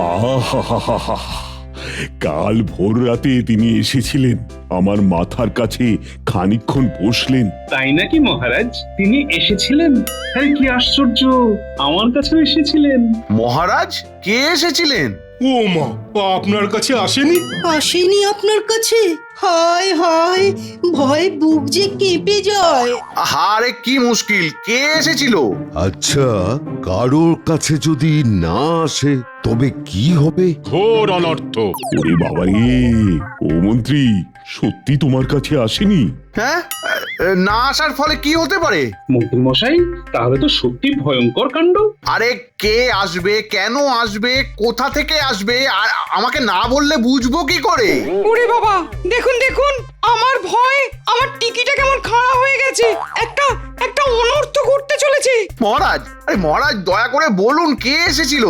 আহা, কাল ভোর রাতে তিনি এসেছিলেন, আমার মাথার কাছে খানিকক্ষণ বসলেন। তাই নাকি মহারাজ? তিনি এসেছিলেন? আরে কি আশ্চর্য, আমার কাছেও এসেছিলেন। মহারাজ কে এসেছিলেন? ও মা, আপনার কাছে আসেনি? আসেনি আপনার কাছে? হায় হায়, ভয় বুক যে কেঁপে যায়। আরে কি মুশকিল, কে এসেছিল? আচ্ছা, কারোর কাছে যদি না আসে তবে কি হবে? ঘোর অনর্থ। ওরে বাবা রে, ও মন্ত্রী, সত্যি তোমার কাছে আসেনি? হ্যাঁ, না আসার ফলে কি হতে পারে? মন্ত্রী মশাই, তাহলে তো সত্যি ভয়ঙ্কর কাণ্ড। আরে কে আসবে, কেন আসবে, কোথা থেকে আসবে, আর আমাকে না বললে বুঝবো কি করে? ওরে বাবা, দেখুন দেখুন, আমার ভয়, আমার টিকিটা কেমন খাড়া হয়ে গেছে। একটা একটা অনর্থ ঘটতে চলেছে। মহারাজ, আরে মহারাজ দয়া করে বলুন কে এসেছিল?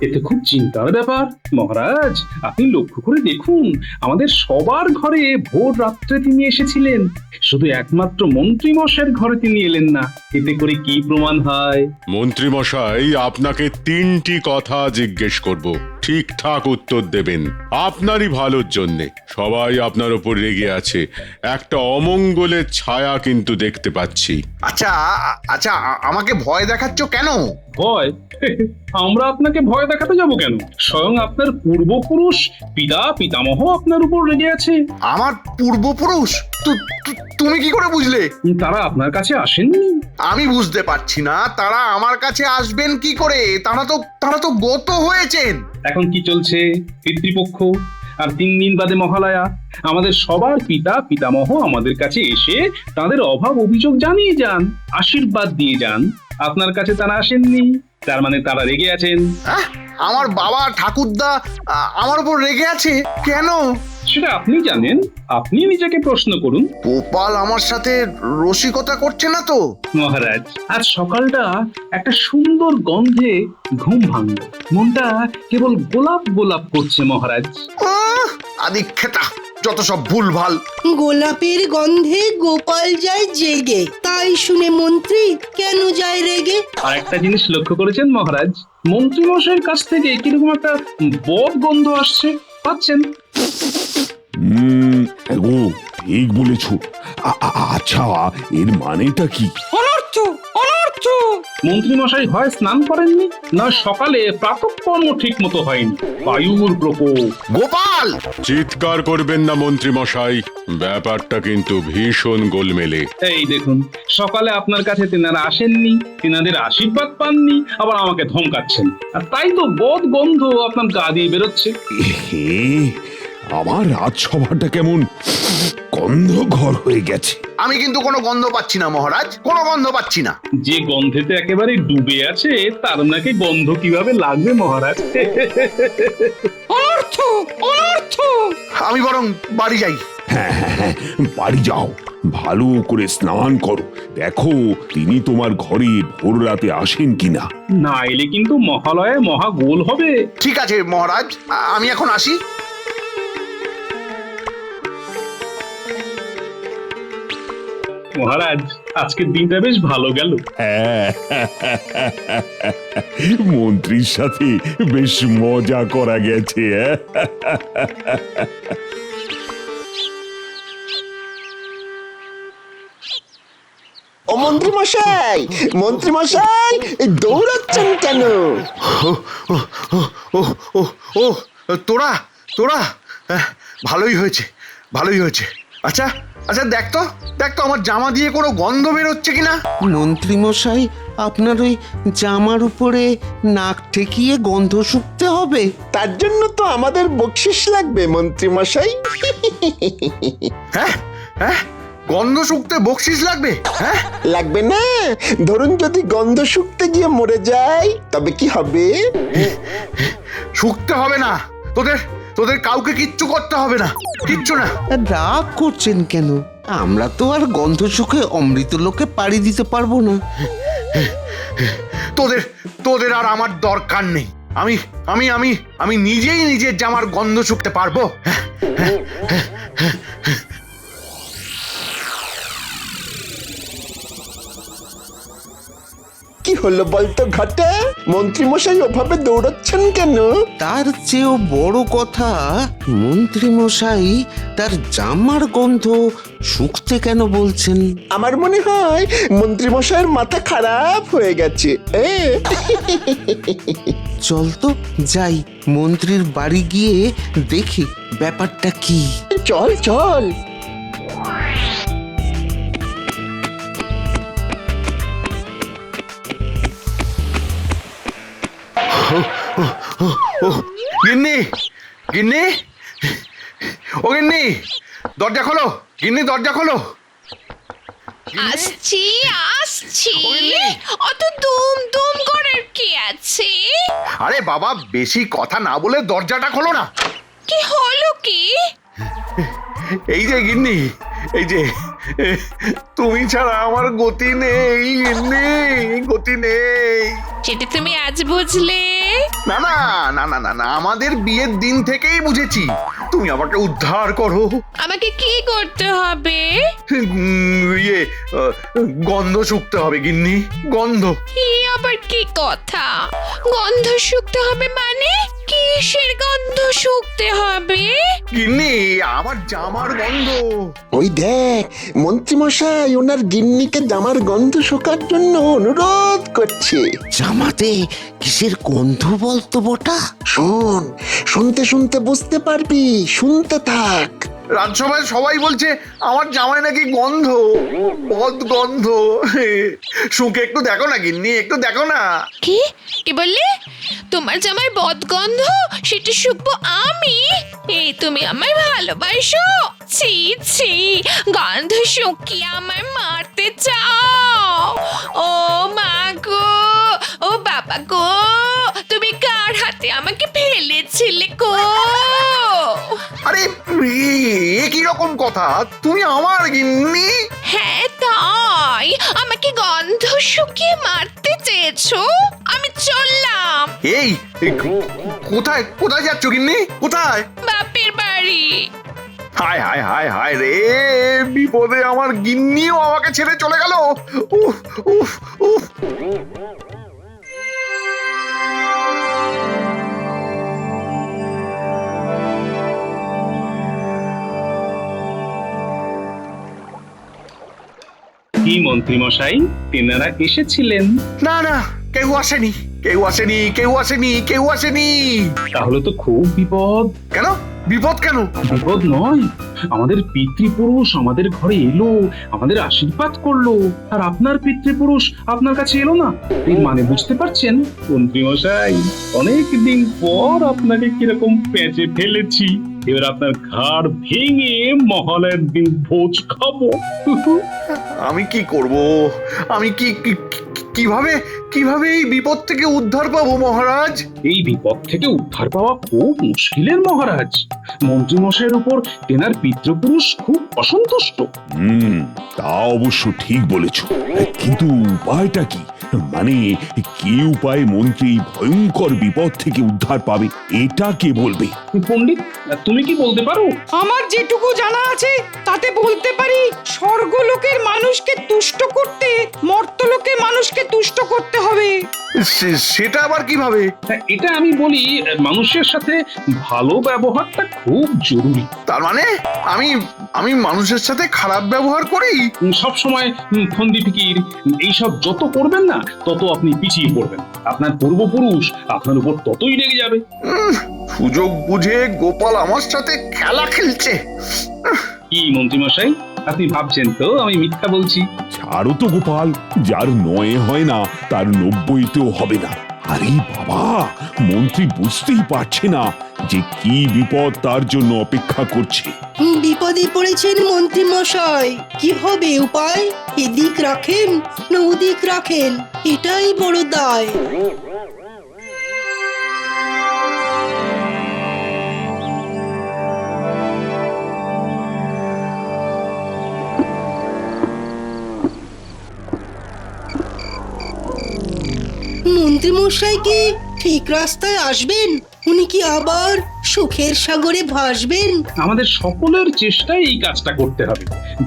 এতে খুব চিন্তার ব্যাপার। মহারাজ, আপনি লক্ষ্য করে দেখুন, আমাদের সবার ঘরে ভোর রাত্রে তিনি এসেছিলেন, শুধু একমাত্র মন্ত্রী মশাইয়ের ঘরে তিনি এলেন না। এতে করে কি প্রমাণ হয়? মন্ত্রী মশাই, আপনাকে 3টি কথা জিজ্ঞেস করব, ঠিকঠাক উত্তর দেবেন, আপনারই ভালোর জন্যে। সবাই আপনার ওপর রেগে আছে, একটা অমঙ্গলের ছায়া কিন্তু দেখতে পাচ্ছি। আচ্ছা আচ্ছা, আমাকে ভয় দেখাচ্ছ কেন? ভয়? আমরা আপনাকে ভয় দেখাতে যাব কেন? স্বয়ং আপনার পূর্বপুরুষ, পিতা পিতামহ আপনার উপর রেগে আছে। আমার পূর্বপুরুষ? তুমি কি করে বুঝলে? তারা আপনার কাছে আসেননি? আমি বুঝতে পারছি না, তারা আমার কাছে আসবেন কি করে? তারা তো গত হয়েছেন। এখন কি চলছে? পিতৃপক্ষ, আর 3 দিন বাদে মহালয়া। আমাদের সবার পিতা পিতামহ আমাদের কাছে এসে তাদের অভাব অভিযোগ জানিয়ে যান, আশীর্বাদ দিয়ে যান। আপনার কাছে তারা আসেননি, তার মানে তারা রেগে আছেন। আমার বাবা ঠাকুরদা আমার উপর রেগে আছে কেন? সেটা আপনি জানেন, আপনি নিজেকে প্রশ্ন করুন। গোপাল আমার সাথে রসিকতা করছে না তো? মহারাজ, আজ সকালটা একটা সুন্দর গন্ধে ঘুম ভাঙল, মনটা কেবল গোলাপ গোলাপ করছে মহারাজ। আদিক্ষেতা, যত সব ভুলভাল। গোলাপের গন্ধে গোপাল যায় জেগে, তাই শুনে মন্ত্রী কেন যায় রেগে? আর একটা জিনিস লক্ষ্য করেছেন মহারাজ, মন্ত্রী মশাইয়ের কাছ থেকে কিরকম একটা বদ গন্ধ আসছে, পাচ্ছেন? গো, ঠিক বলেছ। আচ্ছা, এর মানেটা কি? অনর্থ, অনর্থ। মন্ত্রী মশাই হয় স্নান করেননি, না সকালে প্রাতঃকর্ম ঠিক মতো হয়নি, বায়ুর প্রকোপ। গোপাল! চিৎকার করবেন না মন্ত্রী মশাই, ব্যাপারটা কিন্তু ভীষণ গোলমেলে। এই দেখুন, সকালে আপনার কাছে তেনারা আসেননি, তেনাদের আশীর্বাদ পাননি, আবার আমাকে ধমকাচ্ছেন, আর তাই তো বদ গন্ধ আপনার গা দিয়ে বেরোচ্ছে। হে, আমার রাজসভাটা কেমন গন্ধ ঘর হয়ে গেছে। আমি কিন্তু কোনো গন্ধ পাচ্ছি না মহারাজ, কোনো গন্ধ পাচ্ছি না। যে গন্ধেতে একেবারে ডুবে আছে, তার নাকি গন্ধ কিভাবে লাগবে মহারাজ? অনর্থ, অনর্থ। আমি বরং বাড়ি যাই। হ্যাঁ, বাড়ি যাও, ভালো করে স্নান করো, দেখো তিনি তোমার ঘরে ভোর রাতে আসেন কিনা। না এলে কিন্তু মহালয়ে মহা গোল হবে। ঠিক আছে মহারাজ, আমি এখন আসি। মহারাজ, আজকের দিনটা বেশ ভালো গেল। হ্যাঁ, মন্ত্রীর সাথে বেশ মজা করা গেছে। ও মন্ত্রী মশাই, মন্ত্রী মশাই, দৌড়াচ্ছেন কেন? ও তোরা তোরা ভালোই হয়েছে, ভালোই হয়েছে। আচ্ছা আচ্ছা, দেখ তো আমার জামা দিয়ে কোনো গন্ধ বেরোচ্ছে কিনা। মন্ত্রী মশাই, আপনার ওই জামার উপরে নাক ঠেকিয়ে গন্ধ শুকতে হবে। তার জন্য তো আমাদের বকশিস লাগবে মন্ত্রী মশাই। হ্যাঁ হ্যাঁ, গন্ধ শুকতে বকশিস লাগবে? হ্যাঁ লাগবে না? ধরুন যদি গন্ধ শুকতে গিয়ে মরে যায় তবে কি হবে? শুকতে হবে না, তোদের কাউকে কিচ্ছু করতে হবে না, কিচ্ছু না। রাগ করছেন কেন? আমরা তো আর গন্ধ শুকে অমৃত লোকে পাড়ি দিতে পারবো না। তোদের আর আমার দরকার নেই। আমি আমি আমি আমি নিজেই নিজের জামার গন্ধ শুকতে পারবো। কি হলো বলতো ঘটা? মন্ত্রী মশাই ওভাবে দৌড়চ্ছেন কেন? তার চেয়েও বড় কথা, মন্ত্রী মশাই তার জামার গন্ধ শুকতে কেন বলছেন? আমার মনে হয় মন্ত্রী মশাইয়ের মাথা খারাপ হয়ে গেছে। চল তো যাই, মন্ত্রীর বাড়ি গিয়ে দেখি ব্যাপারটা কি। চল চল। গিন্নি, গিন্নি, ও গিন্নি, দরজা খোলো, গিন্নি দরজা খোলো। আসছি আসছি ওইলি। অত দুম দুম করার কি আছে? আরে বাবা, বেশি কথা না বলে দরজাটা খোলো না। কি হলো কি? এই যে গিন্নি, এই যে তুমি ছাড়া আমার গতি নেই গিন্নি, গতি নেই। সেটা তুমি আজ বুঝলে? না না না না না না, আমাদের বিয়ের দিন থেকেই বুঝেছি। তুমি আমাকে উদ্ধার করো। আমাকে কি করতে হবে? ইয়ে গন্ধ শুকতে হবে গিন্নি, গন্ধ। এই আবার কি কথা? গন্ধ শুকতে হবে মানে? কিসের গন্ধ শুকতে হবে? গিন্নি, আমার জামার গন্ধ। ওই দেখ, মন্ত্রী মশাই ওনার গিন্নিকে জামার গন্ধ শোকার জন্য অনুরোধ করছে। জামাতে কিসের গন্ধ বলতো বটা? শোন, শুনতে শুনতে বুঝতে পারবি, শুনতে থাক। রাজসভায় সবাই বলছে আমার জামায় নাকি গন্ধ, বদ গন্ধ। শুকে একটু দেখো না গিন্নি, একটু দেখো না। কি কি বললে? তোমার জামার বদগন্ধ সেটা শুকবো আমি? এই তুমি আমায় ভালোবাসো? ছি ছি, গন্ধ শুকিয়ে আমায় মারতে চাও? ও মা গো, ও বাবা গো, তুমি কার হাতে আমাকে ফেলেছিলে গো? আরে এ কি রকম কথা? তুমি আমার গিন্নি? হ্যাঁ তাই, আমাকে গন্ধ শুকিয়ে মারতে চেয়েছো? আমি চললাম এই কোথায় কোথায় যাচ্ছ গিন্নি, কোথায়? বাপের বাড়ি। হায় হায় হায় হায় রে, বিপদে আমার গিন্নিও আমাকে ছেড়ে চলে গেল। উফ উফ উফ। কি মন্ত্রী মশাই, তেনারা এসেছিলেন? না না, কেউ আসেনি, কেউ আসেনি, কেউ আসেনি, কেউ আসেনি। তাহলে তো খুব বিপদ। কেন বিপদ কেন? বিপদ নয়, আমাদের পিতৃপুরুষ আমাদের ঘরে এলো, আমাদের আশীর্বাদ করলো, আর আপনার পিতৃপুরুষ আপনার কাছে এলো না। এর মানে বুঝতে পারছেন মন্ত্রী মশাই? অনেকদিন পর আপনাকে কিরকম পেঁচে ফেলেছি। এবার আপনার ঘাড় ভেঙে মহালয়ের দিন ভোজ খাবো। আমি কি করব? আমি কিভাবে কিভাবে এই বিপদ থেকে উদ্ধার পাবো মহারাজ? এই বিপদ থেকে উদ্ধার পাওয়া খুব মুশকিলের মহারাজ। মন্ত্রী মশাইয়ের উপর তেনার পিতৃপুরুষ খুব অসন্তুষ্ট। তা অবশ্য ঠিক বলেছ, কিন্তু উপায়টা কি? মানে কি উপায়ে মন্ত্রী এই ভয়ঙ্কর বিপদ থেকে উদ্ধার পাবে, এটা কে বলবে? পণ্ডিত, তুমি কি বলতে পারো? আমার যেটুকু জানা আছে তাতে বলতে পারি, স্বর্গলোকের মানুষকে তুষ্ট করতে মর্তলোকের মানুষকে তুষ্ট করতে হবে। সেটা আবার কিভাবে? এটা আমি বলি, মানুষের সাথে ভালো ব্যবহারটা খুব জরুরি। তার মানে আমি আমি মানুষের সাথে খারাপ ব্যবহার করি? সব সময় ফন্দি ফিকির এইসব যত করবেন না, তত আপনি পিছিয়ে পড়বেন। আপনার পূর্বপুরুষ আপনার উপর ততই রেগে যাবে। সুযোগ বুঝে গোপাল আমার সাথে খেলা খেলছে। কি মন্ত্রী মশাই, আপনি ভাবছেন তো আমি মিথ্যা বলছি? ছাড়ো তো গোপাল, যার নয়ে হয় না তার 90তেও হবে না। আরে বাবা, মন্ত্রী বুঝতেই পারছে না যে কি বিপদ তার জন্য অপেক্ষা করছে। বিপদে পড়েছেন মন্ত্রী মশাই, কি হবে উপায়? এদিক রাখেন না ওদিক রাখেন, এটাই বড় দায়। মন্ত্রী মশাই কি ঠিক রাস্তায় আসবেন? উনি কি আবার সুখের সাগরে ভাসবেন? আমাদের সকলের চেষ্টায় এই কাজটা করতে হবে।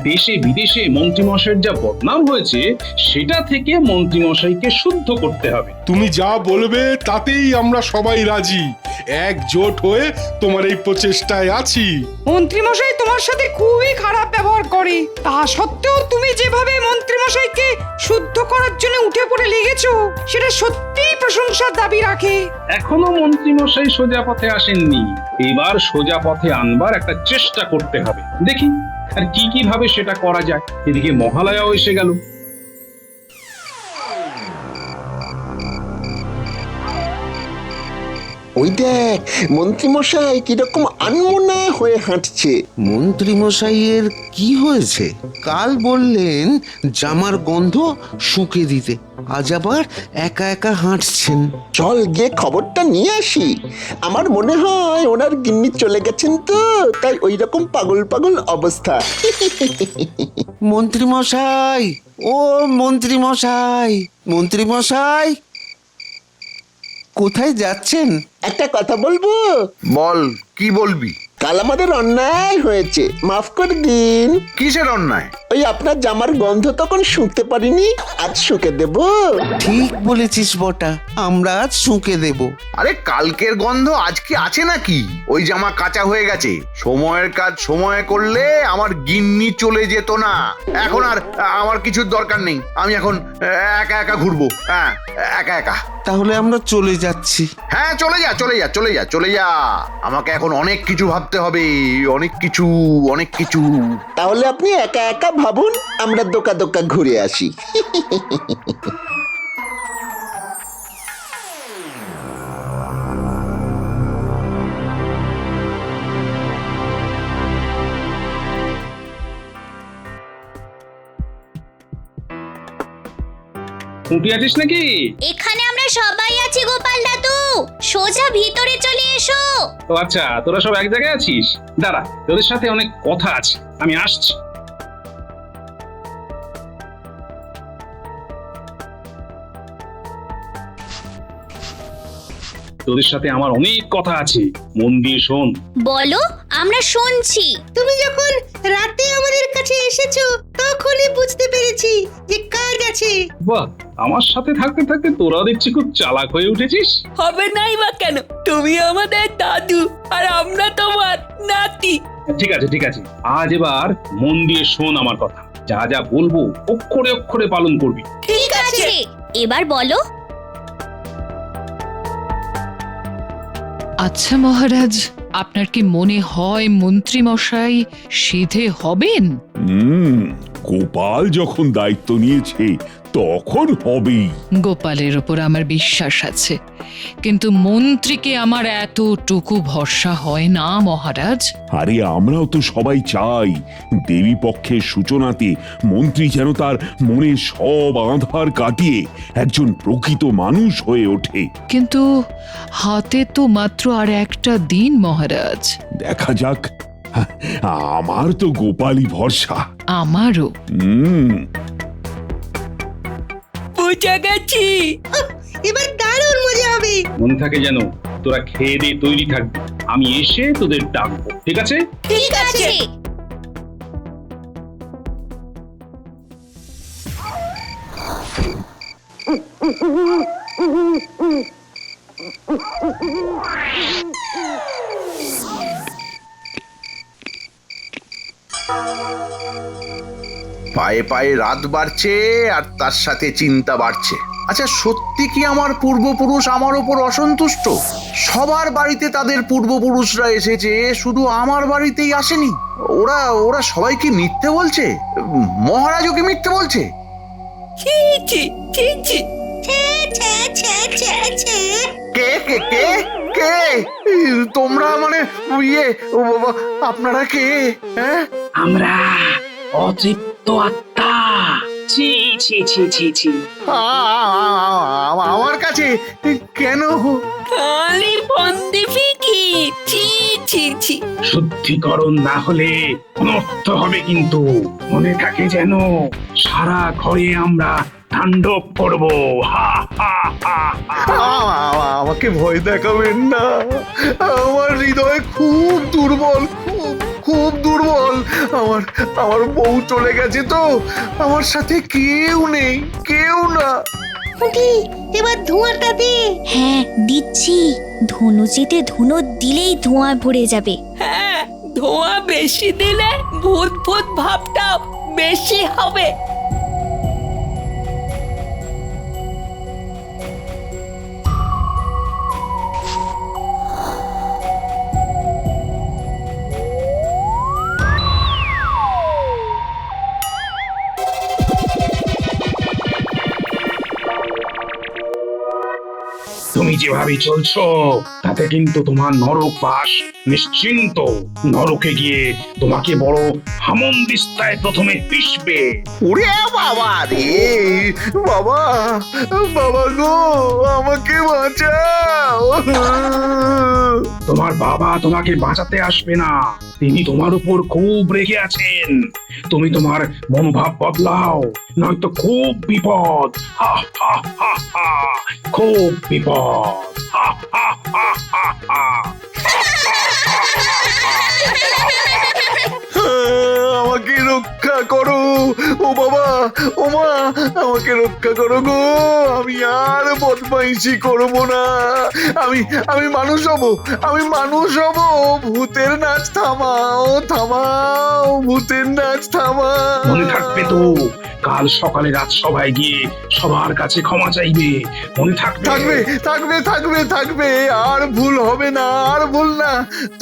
দেশে বিদেশে মন্ত্রীমশাইয়ের যা বদনাম হয়েছে সেটা থেকে মন্ত্রীমশাইকে শুদ্ধ করতে হবে। তুমি যা বলবে তাতেই আমরা সবাই রাজি, একজোট হয়ে তোমার এই প্রচেষ্টায় আছি। মন্ত্রীমশাই তোমার সাথে খুবই খারাপ ব্যবহার করে, তা সত্ত্বেও তুমি যেভাবে মন্ত্রীমশাইকে শুদ্ধ করার জন্য উঠে পড়ে লেগেছো সেটা সত্যিই প্রশংসার দাবি রাখে। এখনো মন্ত্রীমশাই সোজা পথে আসেননি, এবার সোজা পথে আনবার একটা চেষ্টা করতে হবে। দেখি আর কি ভাবে সেটা করা যায়। এদিকে মহালয়াও এসে গেল। ওই দেখ মন্ত্রীমশাই কিরকম আনমনা হয়ে হাঁটছে। মন্ত্রীমশাইয়ের কি হয়েছে? কাল বললেন জামার গন্ধ শুকে দিতে, আজ আবার একা একা হাঁটছেন। চল গিয়ে খবরটা নিয়ে আসি। আমার মনে হয় ওনার গিন্নি চলে গেছেন তো, তাই ওই রকম পাগল পাগল অবস্থা। মন্ত্রীমশাই, ও মন্ত্রীমশাই, মন্ত্রীমশাই কোথায় যাচ্ছেন? একটা কথা বলবো। বল, কি বলবি? কাল আমাদের অন্যায় হয়েছে, মাফ করে দিন। কিসের অন্যায়? ওই আপনার জামার গন্ধ তখন শুঁকতে পারিনি, আজ শুঁকে দেব। ঠিক বলেছিস বটা, আমরা আজ শুঁকে দেব। আরে কালকের গন্ধ আজ কি আছে নাকি? ওই জামা কাঁচা হয়ে গেছে। সময়ের কাজ সময়ে করলে আমার গিন্নি চলে যেত না। এখন আর আমার কিছুর দরকার নেই। আমি এখন একা একা ঘুরবো। হ্যাঁ, একা একা। তাহলে আমরা চলে যাচ্ছি। হ্যাঁ, চলে যা চলে যা চলে যা চলে যা। আমাকে এখন অনেক কিছু ভাবতে হবে, অনেক কিছু অনেক কিছু। তাহলে আপনি একা একা ভাবুন, আমরা দোকা দোকা ঘুরে আসি। উঠে আছিস নাকি? এখানে আমরা সবাই আছি গোপাল দাদু, সোজা ভিতরে চলে এসো। ও আচ্ছা, তোরা সব এক জায়গায় আছিস। দাঁড়া, তোদের সাথে অনেক কথা আছে, আমি আসছি। তোদের সাথে আমার অনেক কথা আছে, মন দিয়ে শোন। বলো, আমরা শুনছি। তুমি যখন রাতে আমাদের কাছে এসেছো তখনই বুঝতে পেরেছি যে কাজ আছে। বাহ, আমার সাথে থাকতে থাকতে তোরা দেখছি খুব চালাক হয়ে উঠেছিস। হবে নাই বা কেন? তুমি আমাদের দাদু আর আমরা তোমার নাতি। ঠিক আছে ঠিক আছে, আজ এবার মন দিয়ে শোন আমার কথা। যা যা বলবো অক্ষরে অক্ষরে পালন করবি। ঠিক আছে, এবার বলো। আচ্ছা মহারাজ, আপনার কি মনে হয় মন্ত্রী মশাই সিধে হবেন? গোপাল যখন দায়িত্ব নিয়েছে তখন হবেই। গোপালের ওপর আমার বিশ্বাস আছে, কিন্তু মন্ত্রীকে আমার এতটুকু ভরসা হয় না মহারাজ। আরে আমরাও তো সবাই চাই দেবী পক্ষের সূচনাতে মন্ত্রী যেন তার মনের সব আঁধার কাটিয়ে একজন প্রকৃত মানুষ হয়ে ওঠে। কিন্তু হাতে তো মাত্র আর একটা দিন মহারাজ। দেখা যাক, আমার তো গোপালই ভরসা। আমারও। বুঝে গেছি। এবার দারুণ মজা হবে। মনে থাকে যেন তোরা খেয়ে দিয়ে তৈরি থাকবি, আমি এসে তোদের ডাকবো। ঠিক আছে? ঠিক আছে। পায়ে পায়ে রাত বাড়ছে আর তার সাথে চিন্তা বাড়ছে। আচ্ছা, সত্যি কি আমার পূর্বপুরুষ আমার ওপর অসন্তুষ্ট? সবার বাড়িতে তাদের পূর্বপুরুষরা এসেছে, শুধু আমার বাড়িতেই আসেনি। ওরা ওরা সবাই কি মিথ্যে বলছে? মহারাজও কি মিথ্যে বলছে? ছি ছি ছি ছি। কে কে কে কে তোমরা? মানে আপনারা কে? হ্যাঁ, আমরা অতৃপ্ত আত্মা। ছি ছি ছি ছি ছি। আমার কাছে কেন? খালি বন্দি ফিকি। ছি ছি ছি। শুদ্ধিকরণ না হলে অনর্থ হবে, কিন্তু মনে থাকে যেন সারা ঘরে আমরা তাণ্ডব করব। হা হা হা হা। আমাকে ভয় দেখাবেন না, আমার হৃদয় খুব দুর্বল, খুব খুব দুর্বল। আমার আমার বউ চলে গেছে তো, আমার সাথে কেউ নেই, কেউ না। খুঁটি এবার ধোঁয়াটা দে। হ্যাঁ দিচ্ছি। ধনুচিতে ধুনো দিলেই ধোঁয়া ভরে যাবে। হ্যাঁ, ধোঁয়া বেশি দিলে ভূত ভূত ভাবটাও বেশি হবে। তুমি যেভাবে চলছো তাতে কিন্তু তোমার নরক বাস নিশ্চিন্ত। নরকে গিয়ে তোমাকে বড় হামনদিস্তায় প্রথমে পিষবে। ওরে বাবা রে, বাবা, বাবা গো, আমাকে বাঁচাও। তোমার বাবা তোমাকে বাঁচাতে আসবে না, তিনি তোমার উপর খুব রেগে আছেন। তুমি তোমার মনোভাব বদলাও, নয়তো খুব বিপদ। হা হা হা হা, খুব বিপদ। হা হা হা হা হা। আমাকে রক্ষা করো, ও বাবা, ও মা, আমাকে রক্ষা করো গো। আমি আর বদমাইশি করব না। আমি আমি মানুষ হব, আমি মানুষ হব। ভূতের নাচ থামাও, থামাও, ভূতের নাচ থামাও। মনে থাকবে তো, কাল সকালে রাজসভায় গিয়ে সবার কাছে ক্ষমা চাইবে। মনে থাকবে? থাকবে, থাকবে, থাকবে, থাকবে। আর ভুল হবে না, আর ভুল না।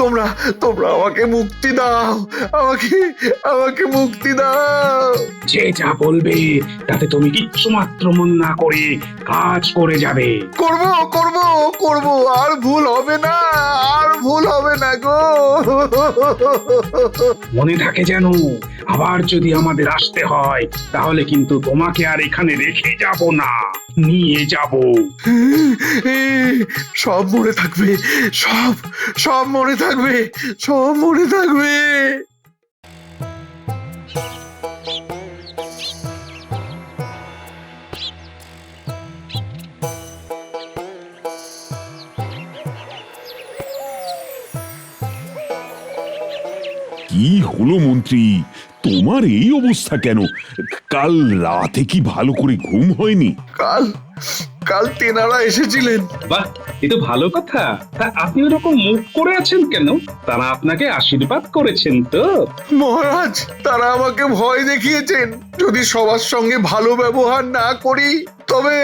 তোমরা তোমরা আমাকে মুক্তি দাও, আমাকে আমাকে মুক্তি দাও। যে যা বলবে তাতে তুমি কিচ্ছু মাত্র মন না করে কাজ করে যাবে। করব, করব, করব। আর ভুল হবে না, আর ভুল হবে না গো। মনে থাকে যেন, আবার যদি আমাদের আসতে হয় তাহলে কিন্তু তোমাকে আর এখানে রেখে যাব না, নিয়ে যাব। সব মনে থাকবে, সব সব মনে থাকবে, সব মনে থাকবে। কি হলো মন্ত্রী, তোমার এই অবস্থা কেন? কাল রাতে কি ভালো করে ঘুম হয়নি? কাল কাল তেনারা এসেছিলেন। বাহ, এ তো ভালো কথা। তা আপনি ওরকম মুখ করে আছেন কেন? তারা আপনাকে আশীর্বাদ করেছেন তো? মহারাজ, তারা আমাকে ভয় দেখিয়েছেন, যদি সবার সঙ্গে ভালো ব্যবহার না করি তবে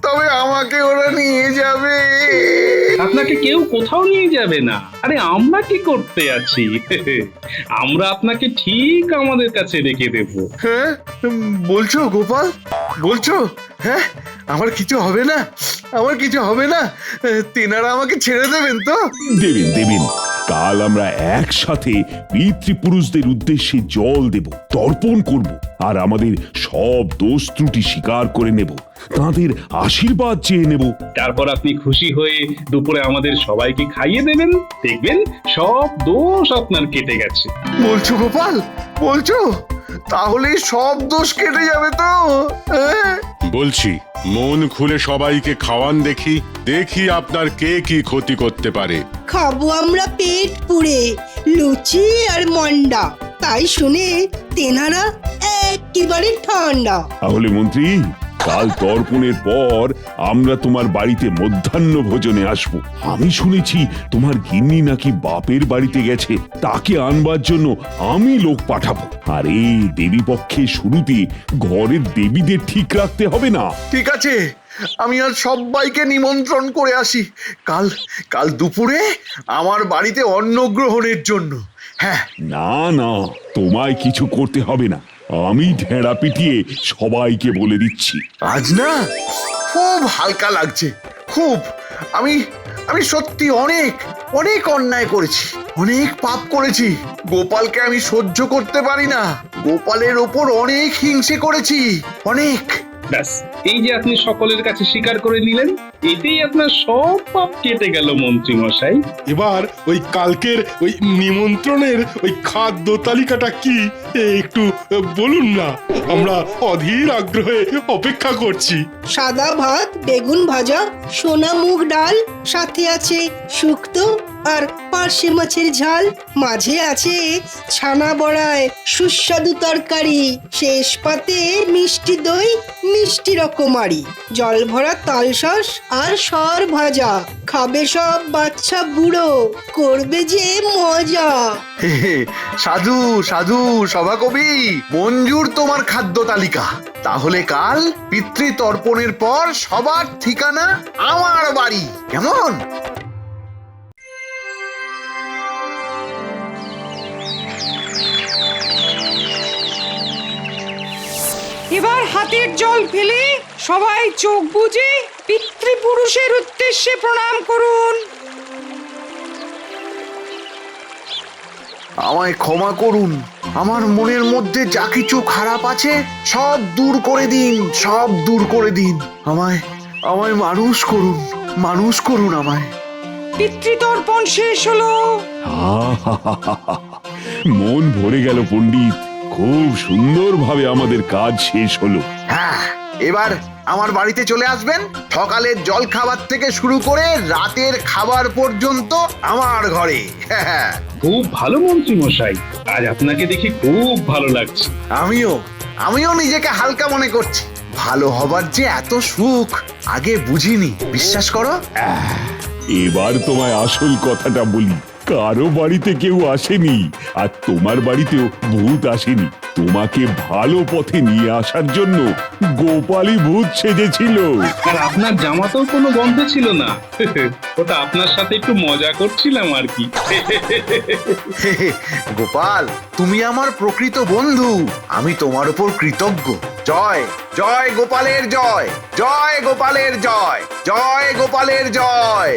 তবে আমাকে ওরা নিয়ে যাবে। আপনাকে কেউ কোথাও নিয়ে যাবে না। আরে আমরা কি করতে আছি? আমরা আপনাকে ঠিক আমাদের কাছে রেখে দেব। হ্যাঁ বলছো গোপাল, বলছো? হ্যাঁ, আমার কিছু হবে না, আমার কিছু হবে না। তেনারা আমাকে ছেড়ে দেবেন তো? দেবেন, দেবেন। কাল আমরা একসাথে পিতৃপুরুষদের উদ্দেশ্যে জল দেব, তর্পণ করব, আর আমাদের সব দোষ ত্রুটি স্বীকার করে নেব, তাদের আশীর্বাদ চেয়ে নেব। তারপর আপনি খুশি হয়ে দুপুরে আমাদের সবাইকে খাইয়ে দেবেন। দেখবেন সব দোষ আপনার কেটে গেছে। বলছো গোপাল, বলছো? তাহলে সব দোষ কেটে যাবে তো? হ্যাঁ? বলছি, মন খুলে সবাইকে খাওয়ান দেখি, দেখি আপনার কে কি ক্ষতি করতে পারে। খাবো আমরা পেট পুড়ে লুচি আর মন্ডা, তাই শুনে তেনারা একেবারে ঠান্ডা। তাহলে মন্ত্রী, কাল তর্পণের পর আমরা তোমার বাড়িতে মধ্যাহ্ন ভোজনে আসব। আমি শুনেছি তোমার গিন্নি নাকি বাপের বাড়িতে গেছে, তাকে আনবার জন্য আমি লোক পাঠাবো। আর এই দেবী পক্ষের শুরুতে ঘরের দেবীদের ঠিক রাখতে হবে না? ঠিক আছে, আমি আর সবাইকে নিমন্ত্রণ করে আসি কাল কাল দুপুরে আমার বাড়িতে অন্ন গ্রহণের জন্য। হ্যাঁ। না না, তোমায় কিছু করতে হবে না, আমি ঢেঁড়া পিটিয়ে সবাইকে বলে দিচ্ছি। আজ না খুব হালকা লাগছে, খুব। আমি আমি সত্যি অনেক অনেক অন্যায় করেছি, অনেক পাপ করেছি। গোপালকে আমি সহ্য করতে পারি না, গোপালের ওপর অনেক হিংসে করেছি, অনেক। ব্যাস, এই যে আপনি সকলের কাছে স্বীকার করে নিলেন, এতেই আপনার সব পাপ কেটে গেল মন্ত্রী মশাই। এবার ওই কালকের ওই নিমন্ত্রণের ওই খাদ্য তালিকাটা কি একটু বলুন না, আমরা অধীর আগ্রহে অপেক্ষা করছি। সাদা ভাত, বেগুন ভাজা, সোনা মুগ ডাল, সাথে আছে শুক্তো আর পার্শে মাছের ঝাল, মাঝে আছে ছানা বড়ায় সুস্বাদু তরকারি, শেষ পাতে মিষ্টি দই, মিষ্টি রকমারি, জল ভরা তালশাঁস আর সর ভাজা। খাবে সব বাচ্চা বুড়ো, করবে যে মজা। সাধু সাধু সভাকবি, মঞ্জুর তোমার খাদ্য তালিকা। তাহলে কাল পিতৃতর্পণের পর সবার ঠিকানা আমার বাড়ি, কেমন? এবার হাতের জল ফেলে সবাই চোখ বুজে পিতৃপুরুষের উদ্দেশ্যে প্রণাম করুন। আমায় ক্ষমা করুন, আমার মনের মধ্যে যা কিছু খারাপ আছে সব দূর করে দিন, সব দূর করে দিন। আমায় আমায় মানুষ করুন আমায়। পিতৃতর্পণ শেষ হলো। মন ভরে গেল পণ্ডিত, খুব সুন্দরভাবে আমাদের কাজ শেষ হলো। হ্যাঁ, এবার আমার বাড়িতে চলে আসবেন। সকালের জল খাবার থেকে শুরু করে রাতের খাবার পর্যন্ত আমার ঘরে। খুব ভালো মন্ত্রী মশাই, আজ আপনাকে দেখে খুব ভালো লাগছে। আমিও নিজেকে হালকা মনে করছি। ভালো হবার যে এত সুখ আগে বুঝিনি, বিশ্বাস করো। এবার তোমায় আসল কথাটা বলি, কারো বাড়িতে কেউ আসেনি, আর তোমার বাড়িতেও ভূত আসেনি। তোমাকে ভালো পথে নিয়ে আসার জন্য গোপালই ভূত সেজেছিল। আর আপনার জামাতেও কোনো গন্ধ ছিল না। ওটা আপনার সাথে একটু মজা করছিলাম আর কি। গোপাল, তুমি আমার প্রকৃত বন্ধু, আমি তোমার উপর কৃতজ্ঞ। জয় জয় গোপালের জয়, জয় গোপালের জয়, জয় গোপালের জয়।